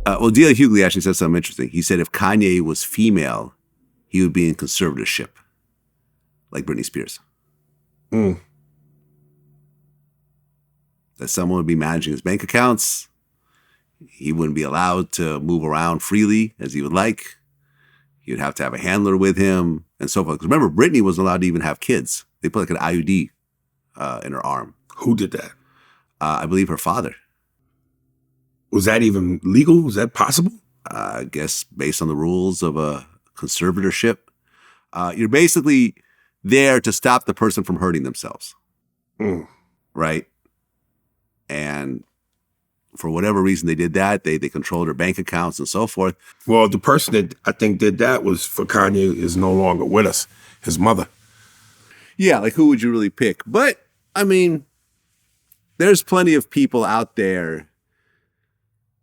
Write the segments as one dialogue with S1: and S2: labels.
S1: Well, DJ Hughley actually said something interesting. He said if Kanye was female, he would be in conservatorship, like Britney Spears.
S2: Mm.
S1: That someone would be managing his bank accounts. He wouldn't be allowed to move around freely as he would like. He would have to have a handler with him and so forth. Because remember, Britney wasn't allowed to even have kids. They put like an IUD in her arm.
S2: Who did that?
S1: I believe her father.
S2: Was that even legal? Was that possible?
S1: I guess based on the rules of a conservatorship. You're basically there to stop the person from hurting themselves.
S2: Mm.
S1: Right? And for whatever reason they did that, they controlled her bank accounts and so forth.
S2: Well, the person that I think did that was for Kanye is no longer with us, his mother.
S1: Yeah, like who would you really pick? But, I mean, there's plenty of people out there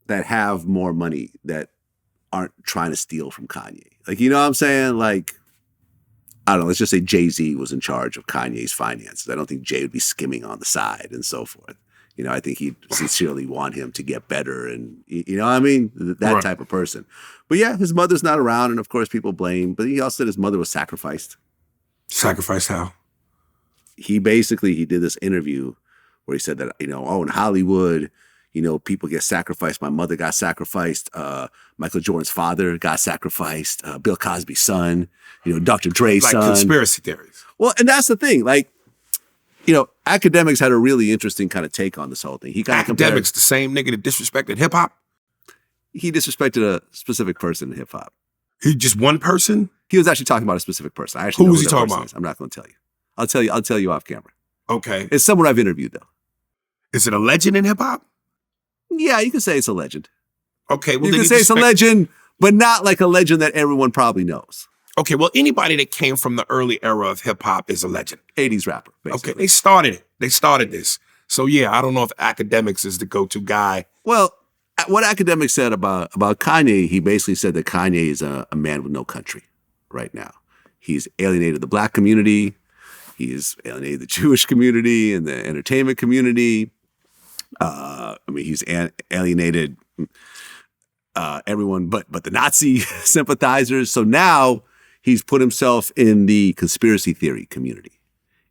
S1: that have more money that aren't trying to steal from Kanye. Like, you know what I'm saying? Like, I don't know, let's just say Jay-Z was in charge of Kanye's finances. I don't think Jay would be skimming on the side and so forth. You know, I think he'd sincerely want him to get better and, you know what I mean? That
S2: right.
S1: type of person. But yeah, his mother's not around and of course people blame, but he also said his mother was sacrificed.
S2: Sacrificed how?
S1: He did this interview where he said that, you know, oh, in Hollywood, you know, people get sacrificed. My mother got sacrificed. Michael Jordan's father got sacrificed. Bill Cosby's son, you know, Dr. Dre's son.
S2: Like conspiracy theories.
S1: Well, and that's the thing. Like, you know, Akademiks had a really interesting kind of take on this whole thing. He kind of compared,
S2: the same nigga that disrespected hip hop?
S1: he disrespected a specific person in hip hop.
S2: He just one person?
S1: He was actually talking about a specific person. I actually
S2: Who
S1: know
S2: was he
S1: that
S2: talking
S1: person
S2: about?
S1: is. I'm not going to tell you. I'll tell you off camera.
S2: Okay.
S1: It's someone I've interviewed though.
S2: Is it a legend in hip hop?
S1: Yeah, you can say it's a legend.
S2: Okay. Well,
S1: You
S2: then
S1: can say it's a legend, but not like a legend that everyone probably knows.
S2: Okay, well, anybody that came from the early era of hip hop is a legend.
S1: 80s rapper, basically.
S2: Okay, they started it. They started this. So yeah, I don't know if Akademiks is the go-to guy.
S1: Well, what Akademiks said about Kanye, he basically said that Kanye is a man with no country right now. He's alienated the black community. He's alienated the Jewish community and the entertainment community. He's alienated everyone but the Nazi sympathizers. So now he's put himself in the conspiracy theory community.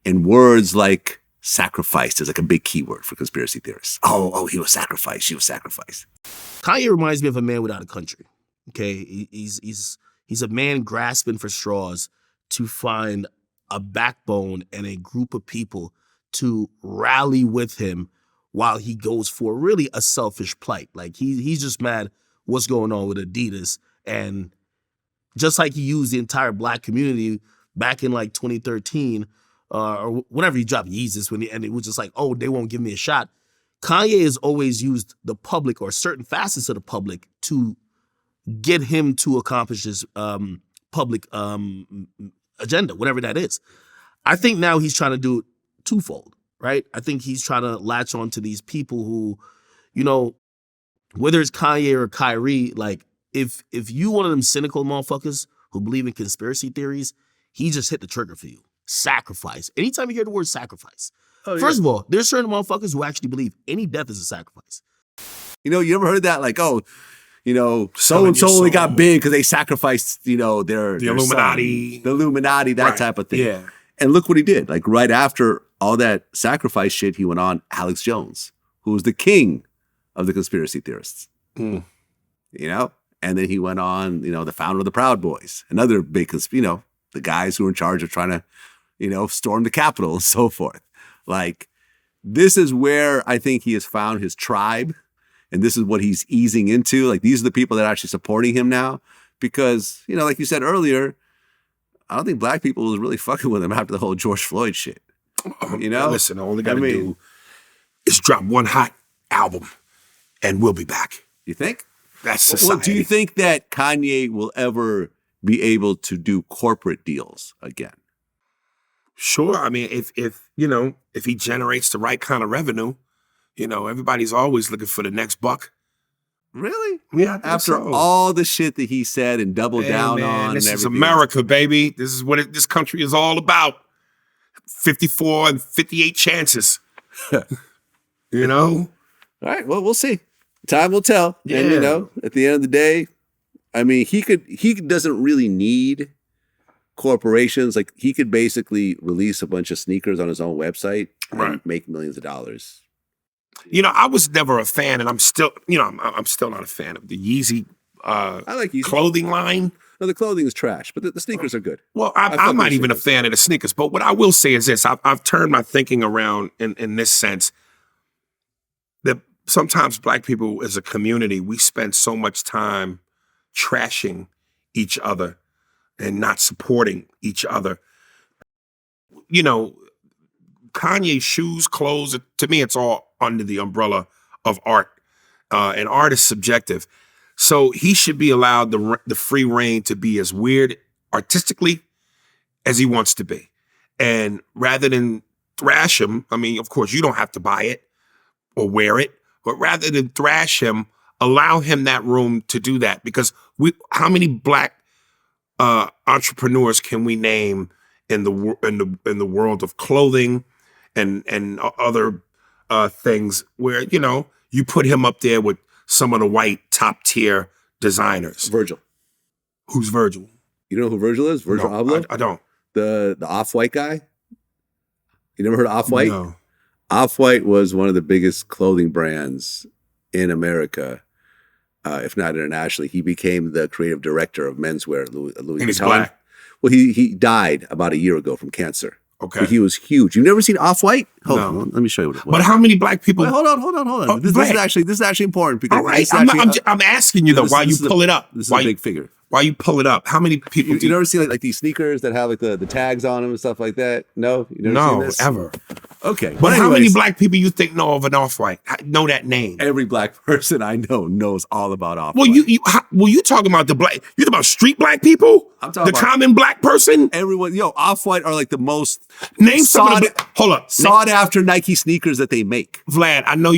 S1: And words like sacrificed is like a big keyword for conspiracy theorists. Oh, he was sacrificed. She was sacrificed.
S3: Kanye reminds me of a man without a country. Okay, he's a man grasping for straws to find a backbone and a group of people to rally with him while he goes for really a selfish plight. Like he's just mad what's going on with Adidas, and just like he used the entire black community back in like 2013 or whenever he dropped Yeezus, and it was just like, oh, they won't give me a shot. Kanye has always used the public or certain facets of the public to get him to accomplish his public agenda, whatever that is. I think now he's trying to do it twofold, right? I think he's trying to latch on to these people who, you know, whether it's Kanye or Kyrie, like if you one of them cynical motherfuckers who believe in conspiracy theories, he just hit the trigger for you. Sacrifice. Anytime you hear the word sacrifice. First of all, there's certain motherfuckers who actually believe any death is a sacrifice.
S1: You know, you ever heard that? Like, oh, you know, so-and-so only got big because they sacrificed, you know, their
S2: Illuminati.
S1: Son, the Illuminati, that type of thing.
S2: Yeah.
S1: And look what he did. Like right after all that sacrifice shit, he went on Alex Jones, who was the king of the conspiracy theorists.
S2: Mm.
S1: You know? And then he went on, you know, the founder of the Proud Boys, another big, you know, the guys who were in charge of trying to, you know, storm the Capitol and so forth. Like, this is where I think he has found his tribe. And this is what he's easing into. Like, these are the people that are actually supporting him now. Because, you know, like you said earlier, I don't think black people was really fucking with him after the whole George Floyd shit. You know?
S2: Listen, all they got to do is drop one hot album and we'll be back.
S1: You think?
S2: That's society.
S1: Well, do you think that Kanye will ever be able to do corporate deals again?
S2: Sure. I mean, if you know, if he generates the right kind of revenue, you know, everybody's always looking for the next buck.
S1: Really?
S2: Yeah.
S1: After all the shit that he said and doubled down on,
S2: this
S1: and
S2: is
S1: everything.
S2: America, baby. This is what this country is all about. 54 and 58 chances. You know?
S1: All right. Well, we'll see. Time will tell.
S2: Yeah.
S1: And, you know, at the end of the day, I mean, he doesn't really need corporations. Like, he could basically release a bunch of sneakers on his own website and make millions of dollars.
S2: You know, I was never a fan, and I'm still, you know, I'm still not a fan of the Yeezy,
S1: I like Yeezy
S2: clothing line.
S1: No, the clothing is trash, but the sneakers are good.
S2: Well, I'm not even a fan of the sneakers, but what I will say is this. I've turned my thinking around in this sense that sometimes Black people as a community, we spend so much time trashing each other and not supporting each other. You know, Kanye's shoes, clothes, to me, it's all under the umbrella of art. And art is subjective. So he should be allowed the free reign to be as weird artistically as he wants to be. And rather than thrash him, I mean, of course, you don't have to buy it or wear it, but rather than thrash him, allow him that room to do that. Because how many Black entrepreneurs can we name in the world of clothing and other things where, you know, you put him up there with some of the white top tier designers?
S1: Virgil.
S2: Who's Virgil?
S1: You know who Virgil is? Virgil Abloh?
S2: I don't.
S1: The Off-White guy? You never heard of Off-White?
S2: No.
S1: Off-White was one of the biggest clothing brands in America, if not internationally. He became the creative director of menswear at Louis
S2: And he's
S1: Vuitton.
S2: Black.
S1: Well, he died about a year ago from cancer.
S2: Okay.
S1: But he was huge. You've never seen Off-White? Hold
S2: No.
S1: on, let me show you what it was.
S2: But how many Black people?
S1: Wait, hold on.
S2: Oh,
S1: This is actually important because
S2: All right.
S1: this is actually,
S2: I'm asking you though, why you pull it up?
S1: This is a big figure.
S2: Why you pull it up? How many people?
S1: You never seen like these sneakers that have like the tags on them and stuff like that? No, you never seen this?
S2: Ever.
S1: Okay,
S2: But how many
S1: anyways,
S2: Black people you think know of an Off-White? Know that name?
S1: Every Black person I know knows all about Off-White.
S2: Well, you talking about the Black? You talking about street Black people?
S1: I'm talking
S2: the
S1: about
S2: common Black person.
S1: Everyone, Off-White are like the most
S2: Name some of the. Hold up.
S1: sought after Nike sneakers that they make.
S2: Vlad, I know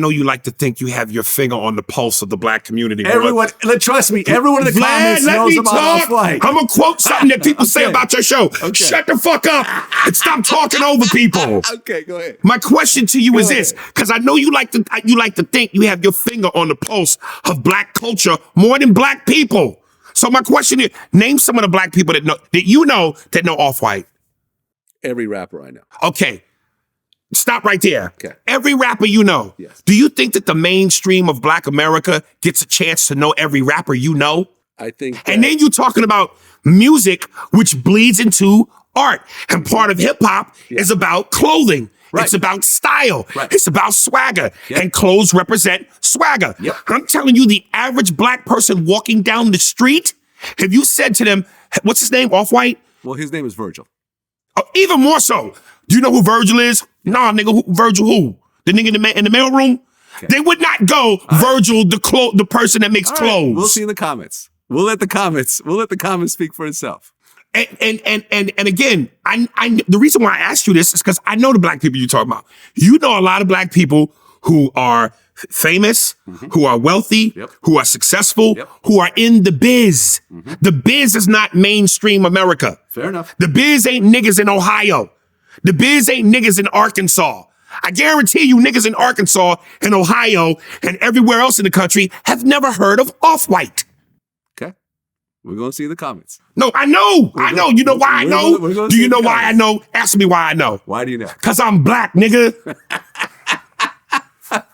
S2: you like to think you have your finger on the pulse of the Black community.
S1: Everyone, trust me, everyone in the comments knows about Off-White.
S2: I'm gonna quote something that people say about your show. Okay. Shut the fuck up and stop talking over people.
S1: Okay, go ahead.
S2: My question to you is this, because I know you like to think you have your finger on the pulse of Black culture more than Black people. So my question is, name some of the Black people that know Off-White.
S1: Every rapper I know.
S2: Okay. Stop right there.
S1: Okay.
S2: Every rapper you know.
S1: Yes.
S2: Do you think that the mainstream of Black America gets a chance to know every rapper you know?
S1: I think
S2: And then you're talking about music, which bleeds into art. And part of hip hop is about clothing.
S1: Right.
S2: It's about style.
S1: Right.
S2: It's about swagger.
S1: Yep.
S2: And clothes represent swagger.
S1: Yep.
S2: I'm telling you, the average Black person walking down the street, if you said to them, what's his name, Off-White?
S1: Well, his name is Virgil.
S2: Oh, even more so. Do you know who Virgil is? Nah, nigga, Virgil who? The nigga in the mailroom? Okay. They would not go Virgil, the person that makes clothes.
S1: We'll see in the comments. We'll let the comments speak for itself.
S2: And again, I the reason why I asked you this is because I know the Black people you're talking about. You know a lot of Black people who are famous, who are wealthy, who are successful, who are in the biz. The biz is not mainstream America.
S1: Fair enough.
S2: The biz ain't niggas in Ohio. The biz ain't niggas in Arkansas. I guarantee you niggas in Arkansas and Ohio and everywhere else in the country have never heard of Off-White.
S1: Okay. We're going to see the comments.
S2: No, I know. You know why I know? Do you know why I know? Ask me why I know.
S1: Why do you know?
S2: Because I'm Black, nigga.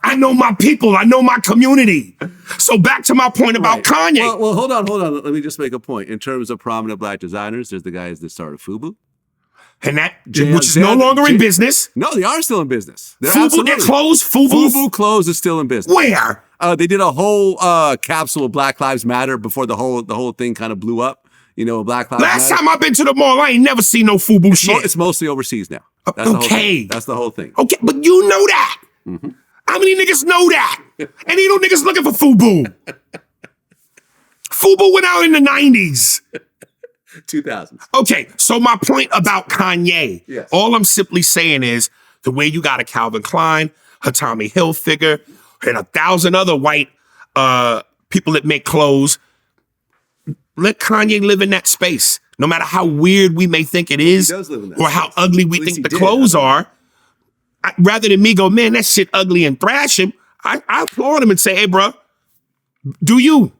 S2: I know my people. I know my community. So back to my point about Kanye.
S1: Well, hold on. Let me just make a point. In terms of prominent Black designers, there's the guys that started FUBU.
S2: And which is no longer in business.
S1: No, they are still in business.
S2: FUBU, they're closed?
S1: FUBU closed is still in business.
S2: Where?
S1: They did a whole capsule of Black Lives Matter before the whole thing kind of blew up. You know, Black Lives Matter.
S2: Last time I've been to the mall, I ain't never seen no FUBU shit.
S1: It's mostly overseas now. That's the whole thing.
S2: Okay, but you know that. Mm-hmm. How many niggas know that? And ain't no niggas looking for FUBU. FUBU went out in the 90s.
S1: 2000s.
S2: Okay, so my point about Kanye,
S1: yes.
S2: All I'm simply saying is the way you got a Calvin Klein, a Tommy Hilfiger, and 1,000 other white people that make clothes, let Kanye live in that space. No matter how weird we may think it is, or how ugly we think the clothes are, rather than me go, man, that shit ugly and thrash him, I applaud him and say, hey, bro, do you?